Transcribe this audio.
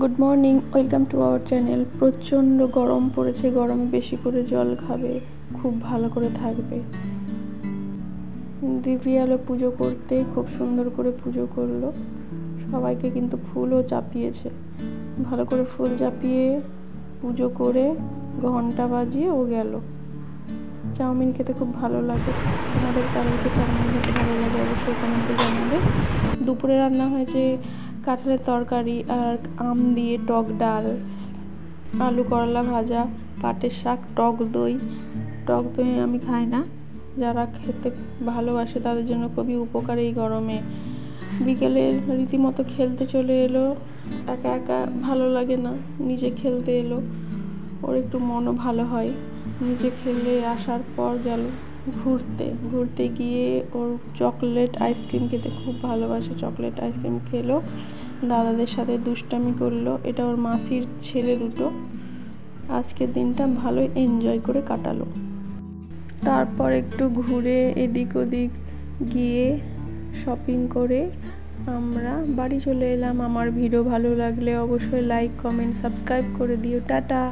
Good morning, welcome to our channel. প্রচণ্ড গরম পড়েছে, গরমে বেশি করে জল খাবে, খুব ভালো করে থাকবে। দিব্যি এলো পুজো করতে, খুব সুন্দর করে পুজো করলো। সবাইকে কিন্তু ফুলও চাপিয়েছে, ভালো করে ফুল চাপিয়ে পুজো করে ঘন্টা বাজিয়ে ও গেল। চাউমিন খেতে খুব ভালো লাগে। তোমাদের কারোরকে চাউমিন খেতে ভালো লাগে অবশ্যই কমেন্টে জানাবে। দুপুরে রান্না হয়েছে কাঁঠালের তরকারি আর আম দিয়ে টক ডাল, আলু করলা ভাজা, পাটের শাক, টক দই আমি খাই না, যারা খেতে ভালোবাসে তাদের জন্য খুবই উপকার এই গরমে। বিকেলে রীতিমতো খেলতে চলে এলো, একা একা ভালো লাগে না, নিজে খেলতে এলো, ওর একটু মনও ভালো হয়। নিজে খেলে আসার পর গেল ঘুরতে গিয়ে ওর চকলেট আইসক্রিম খেতে খুব ভালোবাসে, চকলেট আইসক্রিম খেলো, দাদাদের সাথে দুষ্টামি করলো। এটা ওর মাসির ছেলে দুটো। আজকের দিনটা ভালোই এনজয় করে কাটালো। তারপর একটু ঘুরে এদিক ওদিক গিয়ে শপিং করে আমরা বাড়ি চলে এলাম। আমার ভিডিও ভালো লাগলে অবশ্যই লাইক, কমেন্ট, সাবস্ক্রাইব করে দিও। টাটা।